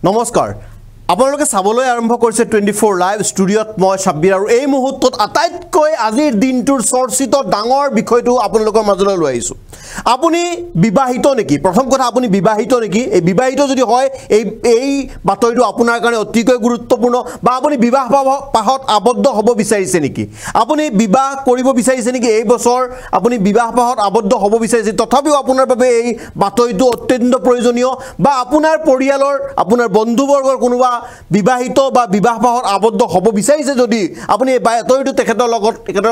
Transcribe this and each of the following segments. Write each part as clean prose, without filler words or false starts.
নমস্কাৰ আপোনালোকে চাবলৈ আৰম্ভ কৰিছে 24 লাইভ ষ্টুডিঅ'ত মই সাব্বিৰ আৰু এই মুহূৰ্তত আটাইতকৈ আজিৰ দিনটোৰ চৰ্চিত ডাঙৰ বিষয়টো আপোনালোকৰ মাজলৈ লৈ আহিছো আপুনি বিবাহিত নেকি প্ৰথম কথা আপুনি বিবাহিত নেকি এই বিবাহিত যদি হয় এই বাতৰিটো আপোনাৰ কাৰণে অতিকৈ গুৰুত্বপূৰ্ণ বা আপুনি বিবাহ পাহত আবদ্ধ হ'ব বিচাৰিছে নেকি আপুনি বিবাহ কৰিব বিচাৰিছে নেকি এই বছৰ আপুনি বিবাহ পাহত আবদ্ধ হ'ব বিচাৰিছে তথাপিও আপোনাৰ বাবে এই বাতৰিটো অত্যন্ত প্ৰয়োজনীয় বা আপোনাৰ পৰিয়ালৰ আপোনাৰ বন্ধুবৰ্গৰ কোনোবা বিবাহিত বা বিবাহ পাহত আবদ্ধ হ'ব বিচাৰিছে যদি আপুনি এই বাতৰিটো তেখেতৰ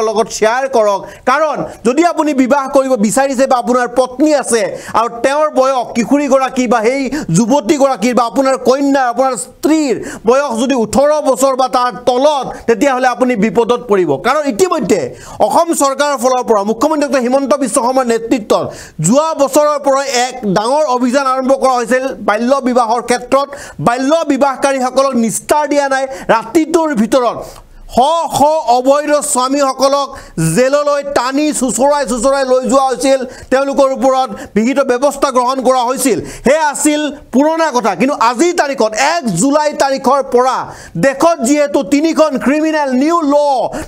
লগত শেয়াৰ কৰক কাৰণ যদি আপুনি বিবাহ কৰিব বিচাৰিছে বা আপোনাৰ পত্নী আছে আৰু তেওঁৰ বয়স কিশোৰী গৰাকী বা এই যুৱতী গৰাকীৰ বা আপোনাৰ কন্যা আপোনাৰ স্ত্ৰীৰ বয়স যদি 18 বছৰ বা তাৰ তলত তেতিয়া হলে আপুনি বিপদত পৰিব কাৰণ ইতিমধ্যে অসম চৰকাৰৰ ফলৰ পৰা মুখ্যমন্ত্ৰী ডক্টৰ হিমন্ত বিশ্ব শৰ্মাৰ নেতৃত্বত যোৱা বছৰৰ পৰা এক ডাঙৰ অভিযান আৰম্ভ কৰা হৈছিল বাল্য বিবাহৰ ক্ষেত্ৰত বাল্য বিবাহকাৰীসকলক নিস্তাৰ দিয়া নাই ৰাতিটোৰ ভিতৰত হ অবৈধ স্বামীসকলক জেললৈ টানি সুচৰাই লৈ যোৱা হৈছিল তেওঁলোকৰ ওপৰত বিহিত ব্যৱস্থা গ্ৰহণ কৰা হৈছিল হে আছিল পুৰণা কথা কিন্তু আজি তাৰিখত 1 জুলাই তাৰিখৰ পৰা দেশত যেহেতু তিনিখন ক্ৰিমিনেল নিউ ল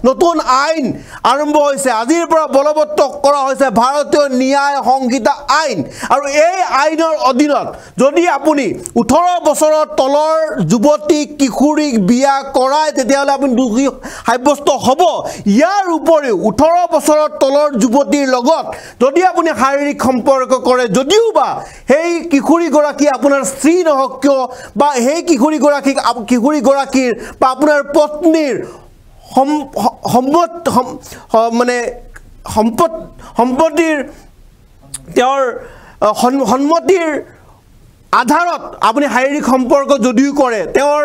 নতুন আইন আৰম্ভ হৈছে আজিৰ পৰা বলবৎ কৰা হৈছে ভাৰতীয় ন্যায় সংহিতা আইন আৰু এই আইনৰ অধীনত যদি আপুনি 18 বছৰৰ তলৰ যুৱতী কিশোৰীক বিয়া কৰায় তেতিয়াহলে আপুনি দুখী সাব্যস্ত হ'ব ইয়াৰ উপৰিও 18 বছৰৰ তলৰ যুৱতীৰ লগত যদি আপুনি শাৰীৰিক সম্পৰ্ক কৰে যদিও বা সেই কিশোৰী গৰাকী আপোনাৰ স্ত্ৰী নহওক কিয় বা সেই কিশোৰী গৰাকীৰ বা আপোনাৰ পত্নীৰ সম্পত্তিৰ তেওঁৰ সন্মতিৰ আধাৰত আপুনি শাৰীৰিক সম্পৰ্ক যদিও কৰে তেওঁৰ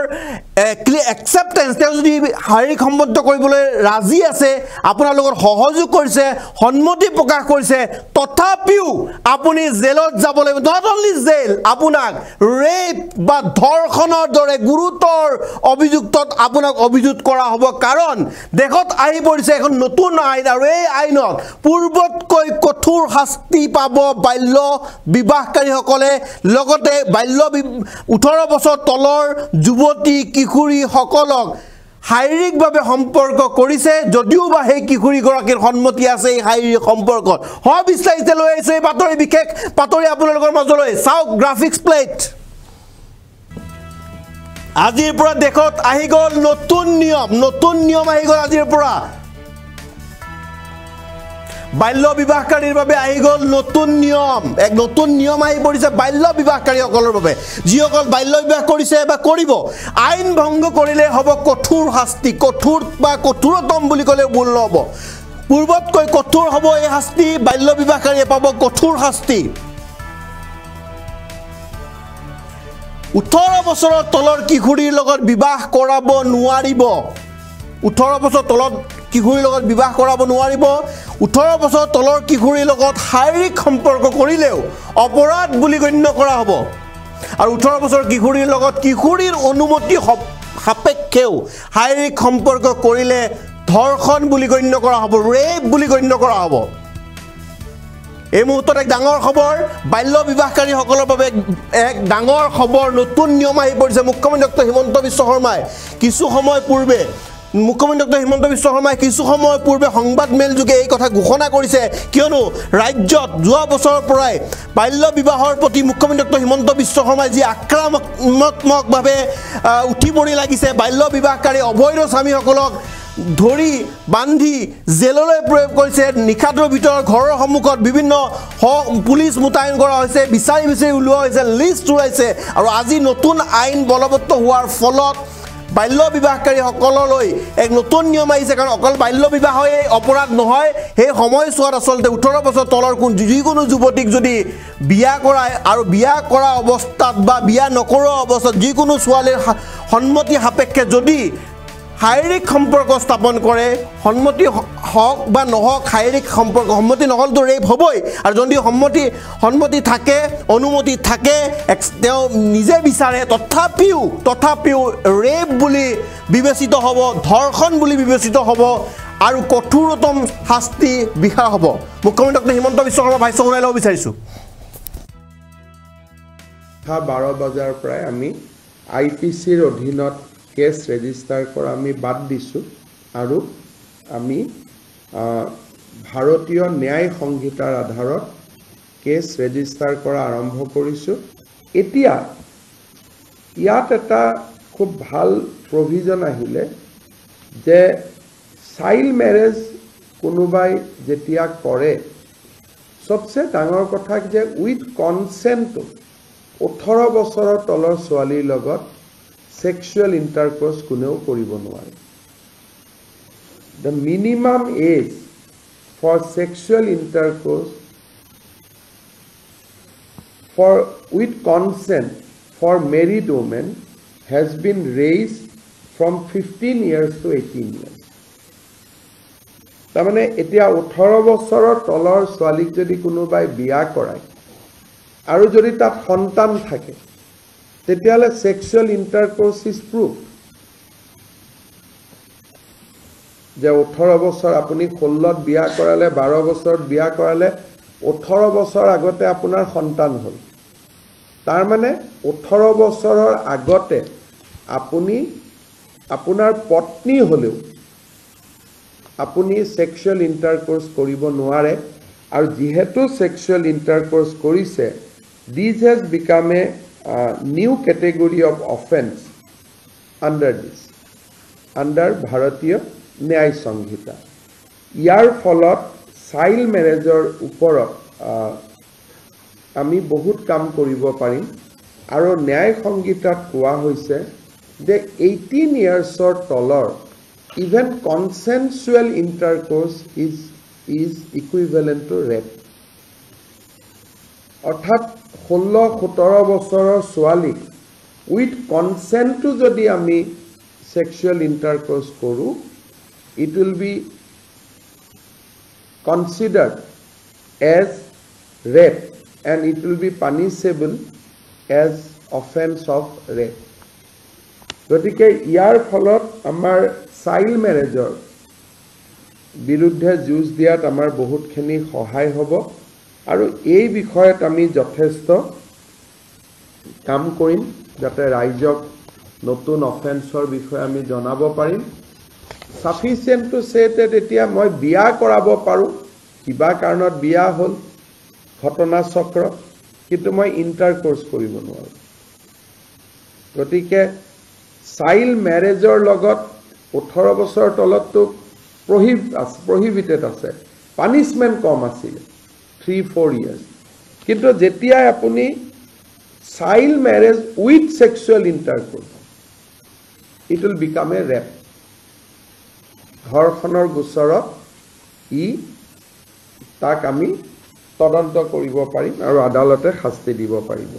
একসেপ্টেন্স তেওঁ যদি শাৰীৰিক সম্বন্ধ কৰিবলৈ ৰাজি আছে আপোনাৰ লগত সহযোগ কৰিছে সন্মতি প্ৰকাশ কৰিছে তথাপিও আপুনি জেলত যাব লাগিব নট অনলি জেল আপোনাক ৰেপ বা ধৰ্ষণৰ দৰে গুৰুতৰ অভিযুক্তত আপোনাক অভিযুক্ত কৰা হ'ব কাৰণ দেশত আহি পৰিছে এখন নতুন আইন আৰু এই আইনত পূৰ্বতকৈ কঠোৰ শাস্তি পাব বাল্য বিবাহকাৰীসকলে লগতে বাল্য 18 বছৰ তলৰ যুৱতী কিশোৰী সকলক শাৰীৰিকভাৱে সম্পৰ্ক কৰিছে যদিও বা সেই কিশোৰী গৰাকীৰ সন্মতি আছে এই শাৰীৰিক সম্পৰ্কত হয় বিস্তাৰিত লৈ আহিছে এই বাতৰি বিশেষ বাতৰি আপোনালোকৰ মাজলৈ চাওক গ্ৰাফিক্স প্লেট আজিৰ পৰা দেশত আহি গ'ল নতুন নিয়ম আহি গ'ল আজিৰ পৰা বাল্য বিবাহকাৰীৰ বাবে আহি গ'ল নতুন নিয়ম আহি পৰিছে বাল্য বিবাহকাৰীসকলৰ বাবে যিসকল বাল্য বিবাহ কৰিছে বা কৰিব আইন ভংগ কৰিলে হ'ব কঠোৰ শাস্তি কঠোৰ বা কঠোৰতম বুলি ক'লে ভুল নহ'ব পূৰ্বতকৈ কঠোৰ হ'ব এই শাস্তি বাল্য বিবাহকাৰীয়ে পাব কঠোৰ শাস্তি 18 বছৰৰ তলৰ কিশোৰীৰ লগত বিবাহ কৰাব নোৱাৰিব 18 বছৰ তলত কিশোৰীৰ লগত বিবাহ কৰাব নোৱাৰিব 18 বছৰ তলৰ কিশোৰীৰ লগত শাৰীৰিক সম্পৰ্ক কৰিলেও অপৰাধ বুলি গণ্য কৰা হ'ব আৰু 18 বছৰ কিশোৰীৰ লগত কিশোৰীৰ অনুমতি সাপেক্ষেও শাৰীৰিক সম্পৰ্ক কৰিলে ধৰ্ষণ বুলি গণ্য কৰা হ'ব ৰেপ বুলি গণ্য কৰা হ'ব এই মুহূৰ্তত এক ডাঙৰ খবৰ বাল্য বিবাহকাৰীসকলৰ বাবে এক ডাঙৰ খবৰ নতুন নিয়ম আহি পৰিছে মুখ্যমন্ত্ৰী ডক্টৰ হিমন্ত বিশ্ব শৰ্মাই কিছু সময় পূৰ্বে সংবাদ মেল যোগে এই কথা ঘোষণা কৰিছে কিয়নো ৰাজ্যত যোৱা বছৰৰ পৰাই বাল্য বিবাহৰ প্ৰতি মুখ্যমন্ত্ৰী ডক্টৰ হিমন্ত বিশ্ব শৰ্মাই যি আক্ৰমণাত্মকভাৱে উঠি পৰি লাগিছে বাল্য বিবাহকাৰী অবৈধ স্বামীসকলক ধৰি বান্ধি জেললৈ প্ৰয়োগ কৰিছে নিশাটোৰ ভিতৰত ঘৰৰ সন্মুখত বিভিন্ন পুলিচ মুতায়ন কৰা হৈছে বিচাৰি উলিওৱা হৈছে লিষ্ট ওলাইছে আৰু আজি নতুন আইন বলবৎ হোৱাৰ ফলত বাল্য বিবাহকাৰীসকললৈ এক নতুন নিয়ম আহিছে কাৰণ অকল বাল্য বিবাহই অপৰাধ নহয় সেই সময়ছোৱাত আচলতে 18 বছৰ তলৰ যিকোনো যুৱতীক যদি বিয়া কৰায় আৰু বিয়া কৰা অৱস্থাত বা বিয়া নকৰোৱা অৱস্থাত যিকোনো ছোৱালীৰ সন্মতি সাপেক্ষে যদি শাৰীৰিক সম্পৰ্ক স্থাপন কৰে সন্মতি হওক বা নহওক শাৰীৰিক সম্পৰ্ক সন্মতি নহলতো ৰেপ হ'বই আৰু যদি সন্মতি থাকে অনুমতি থাকে তেওঁ নিজে বিচাৰে তথাপিও ৰেপ বুলি বিবেচিত হ'ব ধৰ্ষণ বুলি বিবেচিত হ'ব আৰু কঠোৰতম শাস্তি বিহা হ'ব মুখ্যমন্ত্ৰী ডক্টৰ হিমন্ত বিশ্ব শৰ্মা ভাষ্য শুনাই ল'ব বিচাৰিছোঁ 12 বজাৰ প্ৰায় আমি IPCৰ অধীনত কেছ ৰেজিষ্টাৰ কৰা আমি বাদ দিছোঁ আৰু আমি ভাৰতীয় ন্যায় সংহিতাৰ আধাৰত কেছ ৰেজিষ্টাৰ কৰা আৰম্ভ কৰিছোঁ এতিয়া ইয়াত এটা খুব ভাল প্ৰভিজন আহিলে যে চাইল্ড মেৰেজ কোনোবাই যেতিয়া কৰে সবচে ডাঙৰ কথা যে উইথ কনসেন্ট 18 বছৰৰ তলৰ ছোৱালীৰ লগত সেক্সুৱেল ইন্টাৰকোৰ্স কোনেও কৰিব নোৱাৰে the minimum age for sexual intercourse for with consent for married women has been raised from 15 years to 18 years. তাৰমানে এতিয়া 18 বছৰৰ তলৰ ছোৱালীক যদি কোনোবাই বিয়া কৰায় আৰু যদি তাত সন্তান থাকে তেতিয়ালে সেক্সুৱেল ইন্টাৰকোৰ্স ইজ প্ৰুফ যে 18 বছৰ আপুনি 16ত বিয়া কৰালে 12 বছৰত বিয়া কৰালে 18 বছৰ আগতে আপোনাৰ সন্তান হ'ল তাৰ মানে 18 বছৰৰ আগতে আপুনি আপোনাৰ পত্নী হলেও আপুনি সেক্সুৱেল ইন্টাৰকোৰ্স কৰিব নোৱাৰে আৰু যেহেতু সেক্সুৱেল ইন্টাৰকোৰ্স কৰিছে this has become a new category of offense under ভাৰতীয় ন্যায় সংহিতা ইয়াৰ ফলত চাইল্ড মেৰেজৰ ওপৰত আমি বহুত কাম কৰিব পাৰিম আৰু ন্যায় সংহিতাত কোৱা হৈছে যে 18 ইয়াৰ্ছৰ তলৰ even consensual intercourse is equivalent to rape অৰ্থাৎ 16-17 বছৰৰ ছোৱালীক with consent to যদি আমি sexual intercourse কৰো it will be considered as rape and it will be punishable as offense of rape গতিকে ইয়াৰ ফলত আমাৰ চাইল্ড মেৰেজৰ বিৰুদ্ধে যুঁজ দিয়াত আমাৰ বহুতখিনি সহায় হ'ব আৰু এই বিষয়ত আমি যথেষ্ট কাম কৰিম যাতে ৰাইজক নতুন অফেন্সৰ বিষয়ে আমি জনাব পাৰিম sufficient to say that এতিয়া মই বিয়া কৰাব পাৰো কিবা কাৰণত বিয়া হ'ল ঘটনা চক্ৰ কিন্তু মই ইন্টাৰকোৰ্স কৰিব নোৱাৰো গতিকে চাইল্ড মেৰেজৰ লগত 18 বছৰ তলতটো prohibited আছে পানিশমেন্ট কম আছিল 3-4 years কিন্তু যেতিয়া আপুনি child marriage with sexual intercourse it will become a rape ধৰ্ষণৰ গোচৰত তাক আমি তদন্ত কৰিব পাৰিম আৰু আদালতে শাস্তি দিব পাৰিব